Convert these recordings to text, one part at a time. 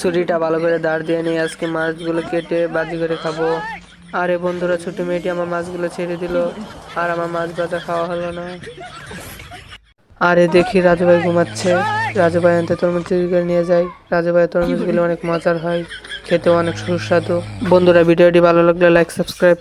ছুরিটা ভালো করে দাঁড় দিয়ে নিয়ে আজকে মাছগুলো কেটে বাজি করে খাবো। আরে বন্ধুরা, ছোট মেয়েটি আমার মাছগুলো ছেড়ে দিল, আর আমার মাছ ভাজা খাওয়া হলো না। আরে দেখি রাজু ভাই ঘুমাচ্ছে। রাজু ভাই আনতে তরমুজ চুরি করে নিয়ে যায়। রাজু ভাই তরমুজগুলো অনেক মজার হয়, খেতেও অনেক সুস্বাদু। বন্ধুরা, ভিডিওটি ভালো লাগলে লাইক সাবস্ক্রাইব।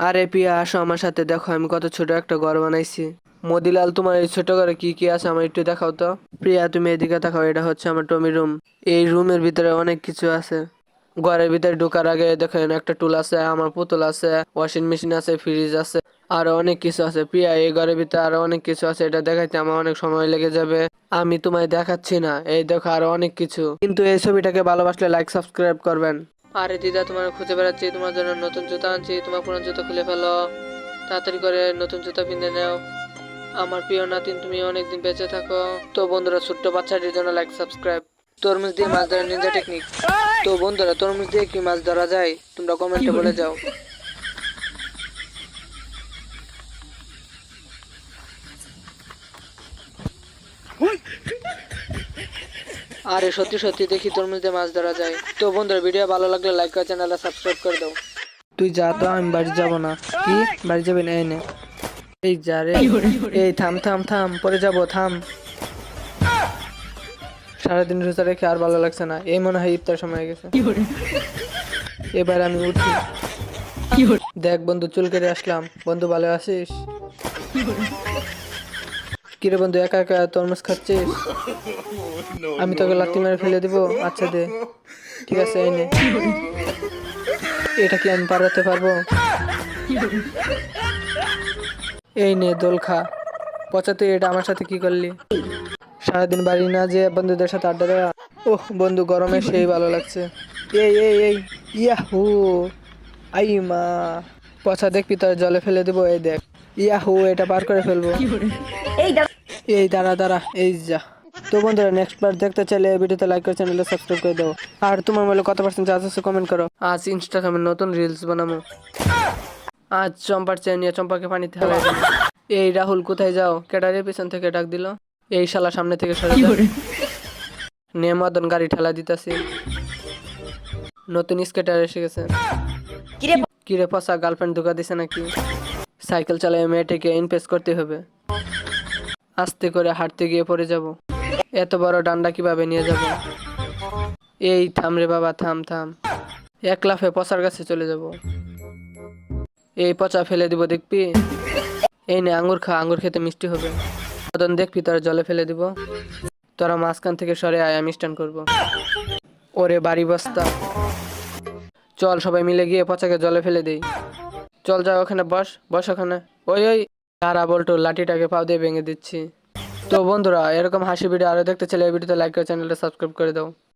আরে পিয়া, আসো আমার সাথে, দেখো আমি কত ছোট একটা ঘর বানাইছি। মদিলাল, তোমার এই ছোট ঘরে কি কি আছে আমার একটু দেখাও তো। প্রিয়া, তুমি এদিকে দেখাও, এটা হচ্ছে আমার টমি রুম। এই রুমের ভিতরে অনেক কিছু আছে। ঘরের ভিতরে ঢোকার আগে দেখেন একটা টুল আছে, আমার পুতুল আছে, ওয়াশিং মেশিন আছে, ফ্রিজ আছে, আরো অনেক কিছু আছে। প্রিয়া, এই ঘরের ভিতরে আরো অনেক কিছু আছে, এটা দেখাইতে আমার অনেক সময় লেগে যাবে। আমি তোমায় দেখাচ্ছি না, এই দেখো আরো অনেক কিছু। কিন্তু এই ছবিটাকে ভালোবাসলে লাইক সাবস্ক্রাইব করবেন। আরে দিদা, তোমার খুঁজে বেড়াচ্ছি, তোমার জন্য নতুন জুতা আনছি, তোমার পুরান জুতা খুলে ফেলো, তাড়াতাড়ি করে নতুন জুতা কিনে নাও। আমার প্রিয় নাতিন, তুমি অনেকদিন বেঁচে থাকো। তো বন্ধুরা, ছোট্ট বাচ্চাটির জন্য লাইক সাবস্ক্রাইব। তরমুজ দিয়ে মাছ ধরার নিনজা টেকনিক। তো বন্ধুরা, তরমুজ দিয়ে কি মাছ ধরা যায় তোমরা কমেন্টে বলে যাও। আরে সত্যি সত্যি দেখি তরমুজ দিয়ে মাছ ধরা যায়। তো বন্ধুরা, ভিডিও ভালো লাগলে লাইক করে চ্যানেলটা সাবস্ক্রাইব করে দাও। তুই যা তো, আমি বাড়ি যাব না। কি বাড়ি যাবি না? এনে এই যা রে। এই থাম থাম থাম, পরে যাব, থাম। সারাদিন রোজা রেখে আর ভালো লাগছে না, এই মনে হয় ইফতার সময় হয়ে গেছে। এবার আমি উঠি। দেখ বন্ধু, চুল কেটে আসলাম। বন্ধু, ভালো আছিস? কিরে বন্ধু, একা একা তরমুজ খাচ্ছিস? আমি তোকে লাথি মেরে ফেলে দিব। আচ্ছা দে, ঠিক আছে, এই নে। এটা কি আমি পারাতে পারবো? এই নে, দোল খা। পচা, তুই এটা আমার সাথে কি করলি? সারাদিন বাড়ি না যে বন্ধুদের সাথে আড্ডা দেওয়া। ওহ বন্ধু, গরমে সেই ভালো লাগছে। এই এই এই, ইয়াহু, আই মা। পচা, দেখবি তোর জলে ফেলে দেবো। এই দেখ, ইয়াহু, এটা পার করে ফেলবো। এই দাঁড়া দাঁড়া, এই যা। তো বন্ধুরা, নেক্সট পার্ট দেখতে চাইলে ভিডিওতে লাইক করে চ্যানেলটা সাবস্ক্রাইব করে দাও। আর তোমার মনে কত পার্সেন্ট চার্জ আছে কমেন্ট করো। আজ ইনস্টাগ্রামে নতুন রিলস বানাবো। আজ চম্পার চেয়ে নিয়ে চম্পাকে পানিতে ফেলাই দেবো। এই রাহুল, কোথায় যাও? ক্যাডারের পিছন থেকে ডাক দিল। এই শালা সামনে থেকে সরে যাও। নিয়ে মদন গাড়ি ঠেলা দিতেছি। নতুন স্কেটার এসে গেছে। কিরে পচা, গার্লফ্রেন্ড ধোকা দিছে নাকি? সাইকেল চালায় মেয়েটাকে ইমপ্রেস করতে হবে। আস্তে করে হাঁটতে গিয়ে পড়ে যাব। এত বড় ডান্ডা কিভাবে নিয়ে যাব? এই থাম রে বাবা, থাম থাম। এক লাফে পচার কাছে চলে যাব। এই পচা ফেলে দিব, দেখবি? এই নে, আঙ্গুর খা, আঙ্গুর খেতে মিষ্টি হবে। মদন, দেখবি তোরা জলে ফেলে দিব। তোরা মাঝখান থেকে সরে আয়, আমি স্টান করবো। ওরে বাড়ি বস্তা। চল সবাই মিলে গিয়ে পচাকে জলে ফেলে দেই। চল যাও, ওখানে বস বস ওখানে। ওই ওই, তারা বলতো লাঠিটাকে পাও দিয়ে ভেঙে দিচ্ছি। তো বন্ধুরা, এরকম হাসি ভিডিও আরো দেখতে চাইলে এই ভিডিওতে লাইক করে চ্যানেলটা সাবস্ক্রাইব করে দাও।